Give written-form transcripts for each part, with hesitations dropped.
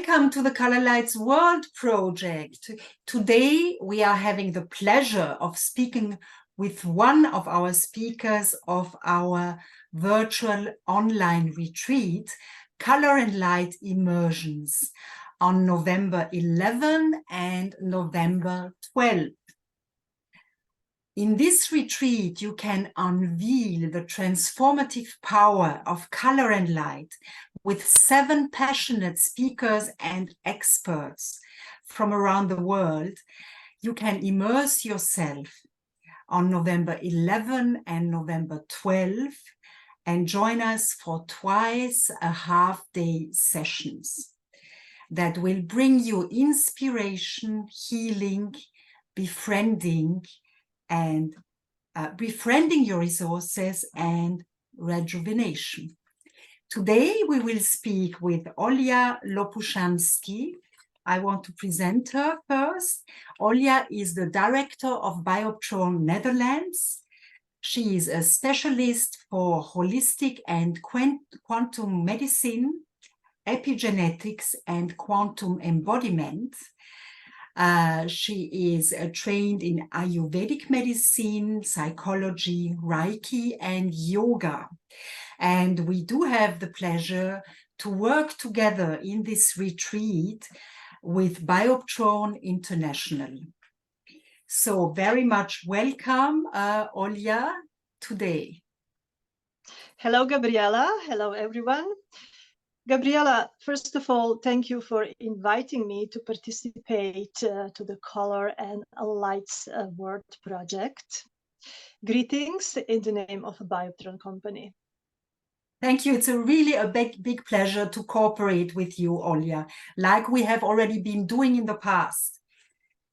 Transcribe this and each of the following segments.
Welcome to the Color Lights World Project. Today we are having the pleasure of speaking with one of our speakers of our virtual online retreat, Color and Light Immersions, on November 11 and November 12. In this retreat, you can unveil the transformative power of color and light with 7 passionate speakers and experts from around the world. You can immerse yourself on November 11 and November 12 and join us for twice a half-day sessions that will bring you inspiration, healing, befriending your resources and rejuvenation. Today we will speak with Olja Lopushansky. I want to present her first. Olja is the director of Bioptron Netherlands. She is a specialist for holistic and quantum medicine, epigenetics and quantum embodiment. She is trained in Ayurvedic medicine, psychology, Reiki and Yoga. And we do have the pleasure to work together in this retreat with Bioptron International. So very much welcome, Olja, today. Hello, Gabriela. Hello, everyone. Gabriela, first of all, thank you for inviting me to participate to the Color and Lights World Project. Greetings in the name of a Bioptron company. Thank you. It's really a big pleasure to cooperate with you, Olja, like we have already been doing in the past.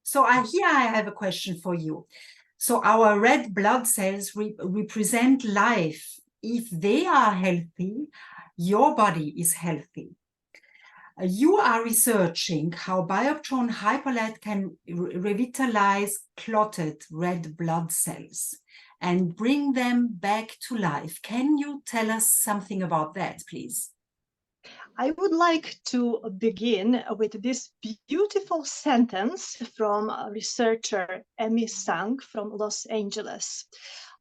So here I have a question for you. So our red blood cells represent life. If they are healthy, your body is healthy. You are researching how Bioptron hyperlight can revitalize clotted red blood cells and bring them back to life. Can you tell us something about that, please? I would like to begin with this beautiful sentence from researcher Amy Sang from Los Angeles.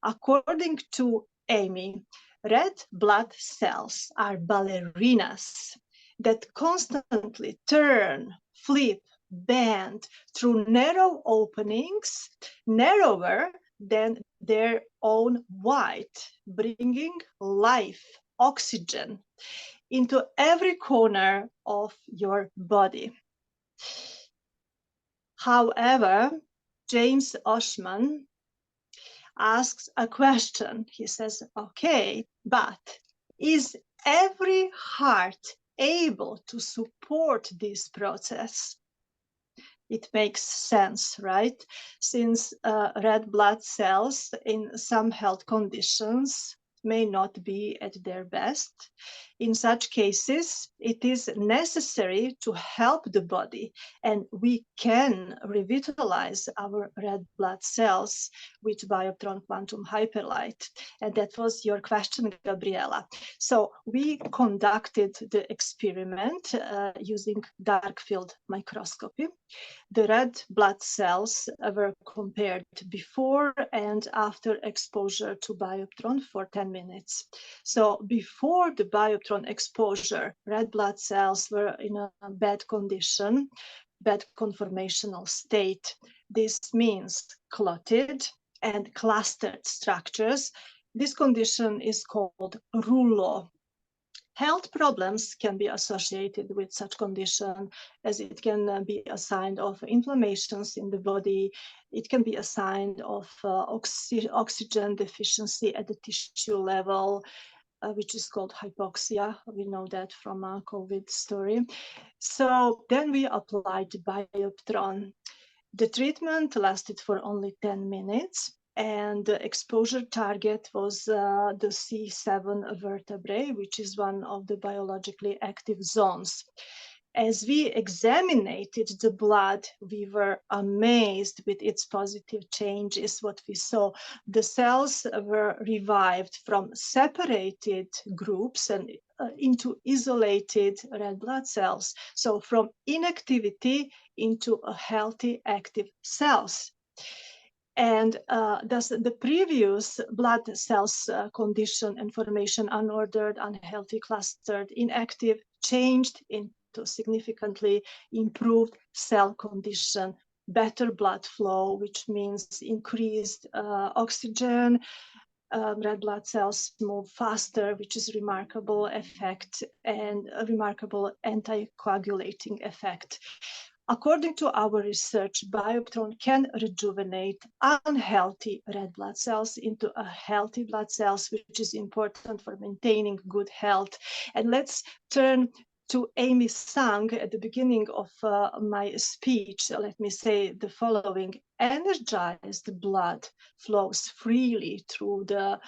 According to Amy, red blood cells are ballerinas that constantly turn, flip, bend through narrow openings, narrower than their own width, bringing life, oxygen into every corner of your body. However, James Oshman asks a question. He says, okay, but is every heart able to support this process? It makes sense, right? Since red blood cells in some health conditions may not be at their best. In such cases, it is necessary to help the body, and we can revitalize our red blood cells with Bioptron Quantum Hyperlight. And that was your question, Gabriela. So we conducted the experiment using dark field microscopy. The red blood cells were compared before and after exposure to Bioptron for 10 minutes. So before the Bioptron exposure, red blood cells were in a bad condition, bad conformational state. This means clotted and clustered structures. This condition is called rouleau. Health problems can be associated with such condition, as it can be a sign of inflammations in the body. It can be a sign of oxygen deficiency at the tissue level, which is called hypoxia. We know that from a COVID story. So then we applied Bioptron. The treatment lasted for only 10 minutes. And the exposure target was the C7 vertebrae, which is one of the biologically active zones. As we examined the blood, we were amazed with its positive changes. What we saw, the cells were revived from separated groups and into isolated red blood cells. So from inactivity into a healthy, active cells. And thus the previous blood cells condition and formation, unordered, unhealthy, clustered, inactive, changed into significantly improved cell condition, better blood flow, which means increased oxygen. Red blood cells move faster, which is remarkable effect, and a remarkable anticoagulating effect. According to our research, Bioptron can rejuvenate unhealthy red blood cells into a healthy blood cells, which is important for maintaining good health. And let's turn to Amy Sang at the beginning of my speech. Let me say the following: energized blood flows freely through the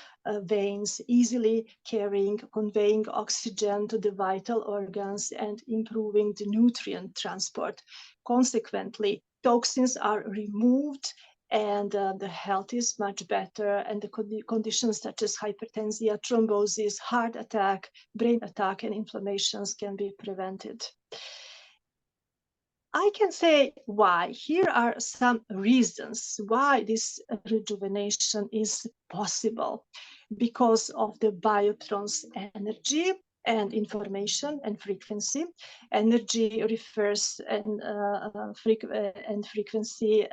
veins, easily conveying oxygen to the vital organs and improving the nutrient transport. Consequently, toxins are removed and the health is much better, and the conditions such as hypertension, thrombosis, heart attack, brain attack, and inflammations can be prevented. I can say why. Here are some reasons why this rejuvenation is possible. Because of the Bioptron's energy and information and frequency. Energy refers and frequency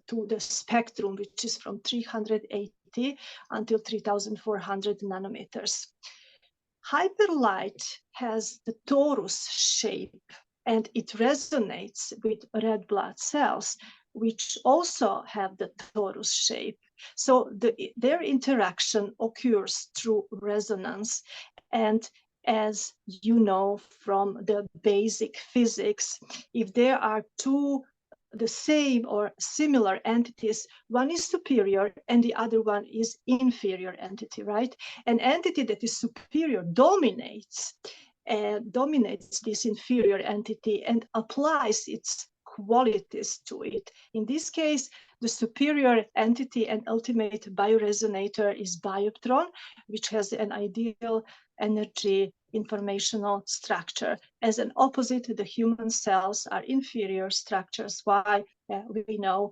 to the spectrum, which is from 380 until 3,400 nanometers. Hyperlight has the torus shape, and it resonates with red blood cells, which also have the torus shape. So their interaction occurs through resonance. And as you know from the basic physics, if there are two the same or similar entities, one is superior and the other one is inferior entity, right? An entity that is superior dominates this inferior entity and applies its qualities to it. In this case, the superior entity and ultimate bioresonator is Bioptron, which has an ideal energy informational structure. As an opposite, the human cells are inferior structures. Why? We know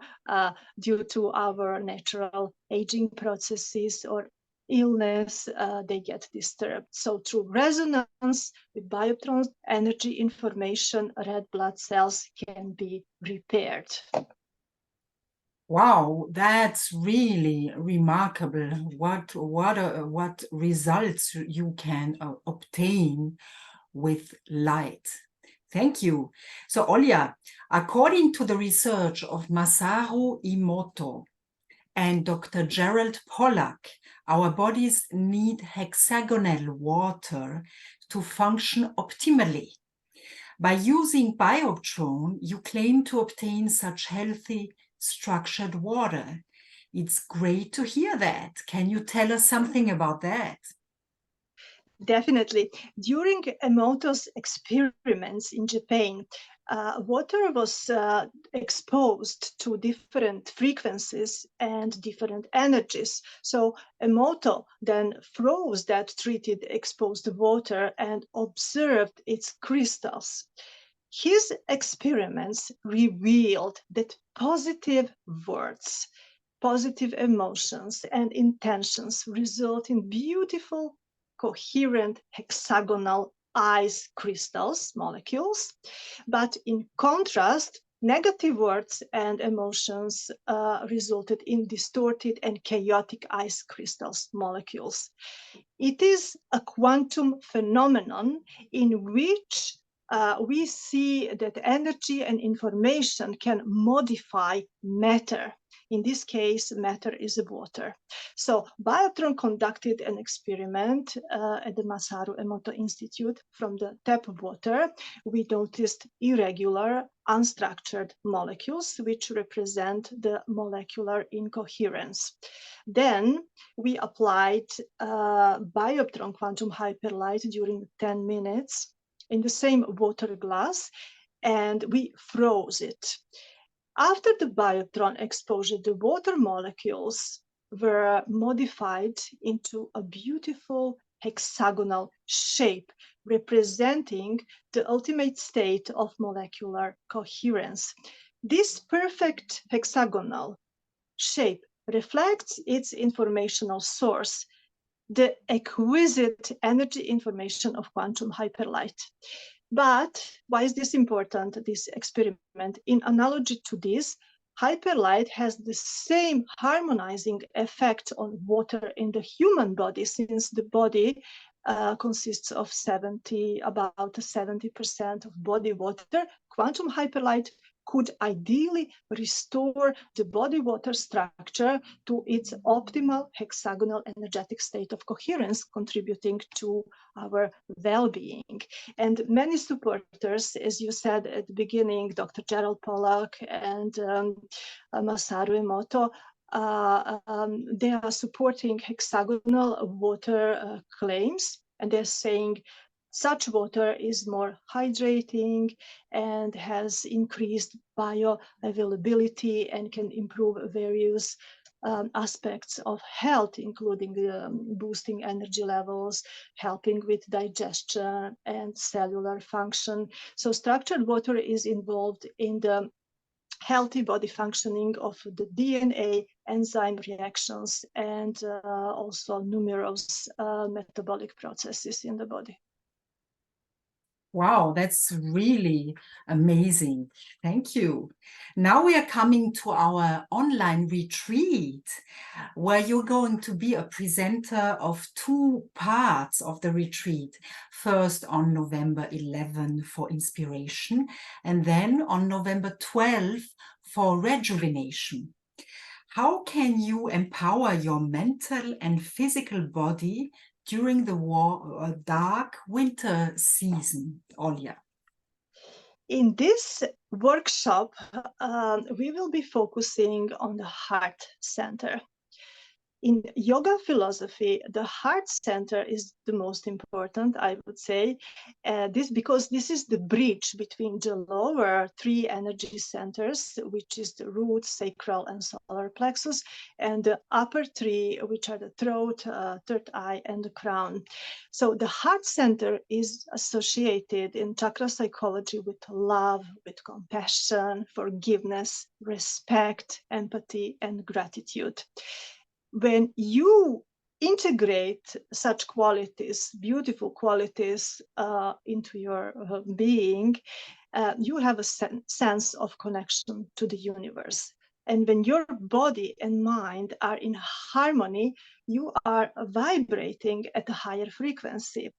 due to our natural aging processes or illness, they get disturbed. So through resonance with Bioptron's energy information, red blood cells can be repaired. Wow, that's really remarkable. What results you can obtain with light. Thank you. So Olja, according to the research of Masaru Emoto and Dr. Gerald Pollack, our bodies need hexagonal water to function optimally. By using Bioptron, you claim to obtain such healthy, structured water. It's great to hear that. Can you tell us something about that? Definitely. During Emoto's experiments in Japan, water was exposed to different frequencies and different energies. So Emoto then froze that treated exposed water and observed its crystals. His experiments revealed that positive words, positive emotions, and intentions result in beautiful, coherent hexagonal ice crystals, molecules. But in contrast, negative words and emotions resulted in distorted and chaotic ice crystals, molecules. It is a quantum phenomenon in which we see that energy and information can modify matter. In this case, matter is water. So Bioptron conducted an experiment at the Masaru Emoto Institute. From the tap water, we noticed irregular, unstructured molecules, which represent the molecular incoherence. Then we applied Bioptron quantum hyperlight during 10 minutes. in the same water glass, and we froze it. After the Bioptron exposure, the water molecules were modified into a beautiful hexagonal shape, representing the ultimate state of molecular coherence. This perfect hexagonal shape reflects its informational source, the exquisite energy information of quantum hyperlight. But why is this important, this experiment? In analogy to this, hyperlight has the same harmonizing effect on water in the human body, since the body consists of about 70% of body water. Quantum hyperlight could ideally restore the body water structure to its optimal hexagonal energetic state of coherence, contributing to our well-being. And many supporters, as you said at the beginning, Dr. Gerald Pollack and Masaru Emoto, they are supporting hexagonal water claims, and they're saying such water is more hydrating and has increased bioavailability and can improve various aspects of health, including boosting energy levels, helping with digestion and cellular function. So structured water is involved in the healthy body functioning of the DNA, enzyme reactions, and also numerous metabolic processes in the body. Wow, that's really amazing. Thank you. Now we are coming to our online retreat, where you're going to be a presenter of 2 parts of the retreat. First on November 11 for inspiration, and then on November 12 for rejuvenation. How can you empower your mental and physical body during the dark winter season, Olja? In this workshop, we will be focusing on the heart center. In yoga philosophy, the heart center is the most important, I would say, because this is the bridge between the lower 3 energy centers, which is the root, sacral, and solar plexus, and the upper 3, which are the throat, third eye, and the crown. So the heart center is associated in chakra psychology with love, with compassion, forgiveness, respect, empathy, and gratitude. When you integrate such qualities, beautiful qualities, into your being, you have a sense of connection to the universe. And when your body and mind are in harmony, you are vibrating at a higher frequency.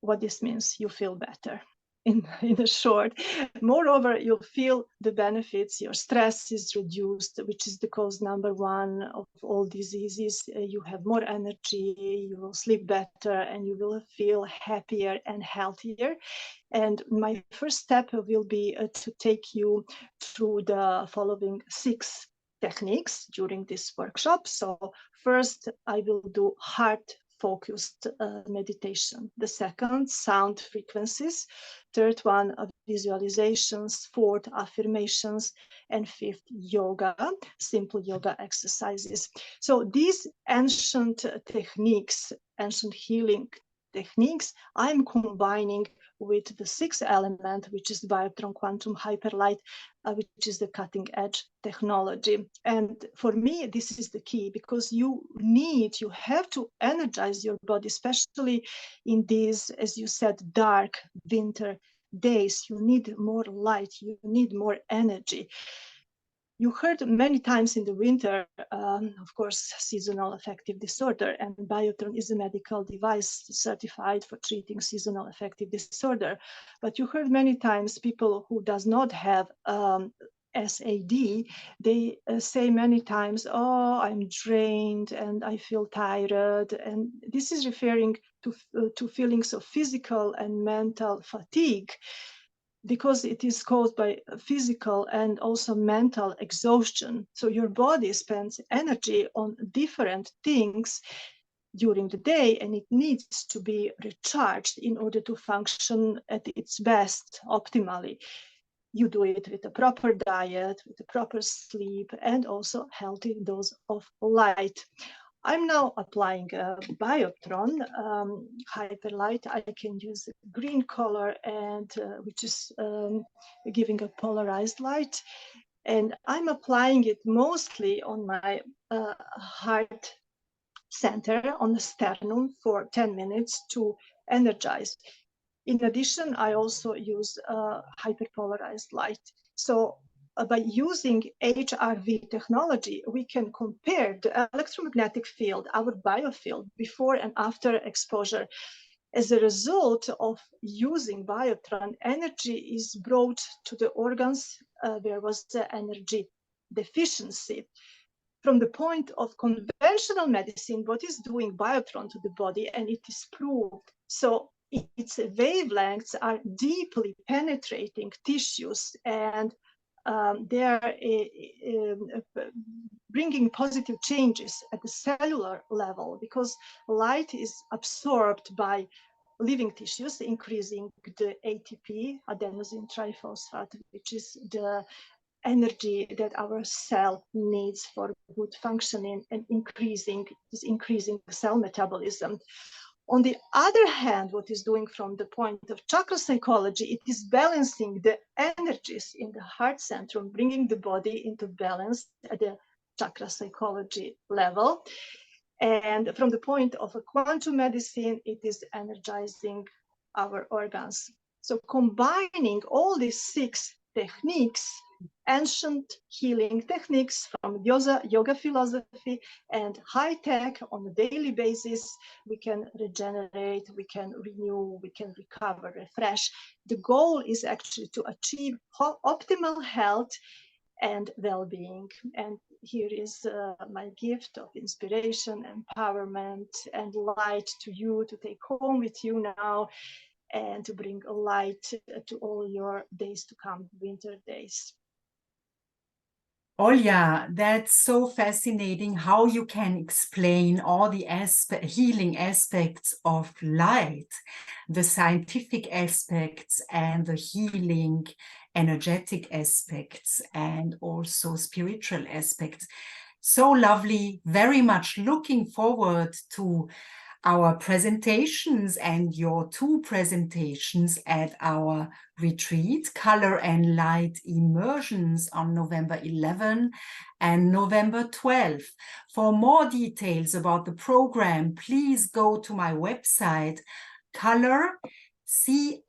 What this means, you feel better. In a short. Moreover, you'll feel the benefits. Your stress is reduced, which is the cause number 1 of all diseases. You have more energy, you will sleep better, and you will feel happier and healthier. And my first step will be to take you through the following 6 techniques during this workshop. So first, I will do heart-focused meditation. The second, sound frequencies. Third one, visualizations. Fourth, affirmations. And fifth, yoga, simple yoga exercises. So these ancient techniques, ancient healing techniques, I'm combining with the 6th element, which is Bioptron Quantum Hyperlight, which is the cutting edge technology. And for me, this is the key, because you have to energize your body, especially in these, as you said, dark winter days. You need more light, you need more energy. You heard many times in the winter, of course, seasonal affective disorder, and Bioptron is a medical device certified for treating seasonal affective disorder. But you heard many times people who does not have SAD, they say many times, oh, I'm drained and I feel tired. And this is referring to feelings of physical and mental fatigue, because it is caused by physical and also mental exhaustion. So your body spends energy on different things during the day, and it needs to be recharged in order to function at its best optimally. You do it with a proper diet, with a proper sleep, and also healthy dose of light. I'm now applying a Bioptron hyperlight. I can use green color, and which is giving a polarized light. And I'm applying it mostly on my heart center, on the sternum, for 10 minutes to energize. In addition, I also use hyperpolarized light. So by using HRV technology, we can compare the electromagnetic field, our biofield, before and after exposure. As a result of using Bioptron, energy is brought to the organs. There was the energy deficiency. From the point of conventional medicine, what is doing Bioptron to the body, and it is proved. So its wavelengths are deeply penetrating tissues, and they are bringing positive changes at the cellular level, because light is absorbed by living tissues, increasing the ATP, adenosine triphosphate, which is the energy that our cell needs for good functioning, and increasing cell metabolism. On the other hand, what is doing from the point of chakra psychology, it is balancing the energies in the heart center, bringing the body into balance at the chakra psychology level. And from the point of a quantum medicine, it is energizing our organs. So combining all these 6 techniques, ancient healing techniques from yoga philosophy, and high tech on a daily basis, we can regenerate, we can renew, we can recover, refresh. The goal is actually to achieve optimal health and well-being. And here is my gift of inspiration, empowerment, and light to you, to take home with you now, and to bring a light to all your days to come, winter days. Olja, that's so fascinating how you can explain all the healing aspects of light, the scientific aspects and the healing energetic aspects, and also spiritual aspects. So lovely, very much looking forward to our presentations and your 2 presentations at our retreat, Color and Light Immersions, on November 11 and November 12. For more details about the program, please go to my website, color,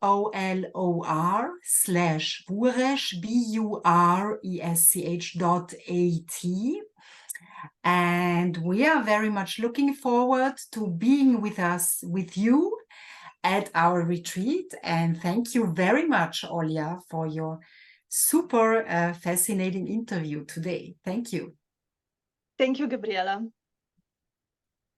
color/buresch, buresch.at. And we are very much looking forward to being with you at our retreat. And thank you very much, Olja, for your super fascinating interview today. Thank you. Thank you, Gabriela.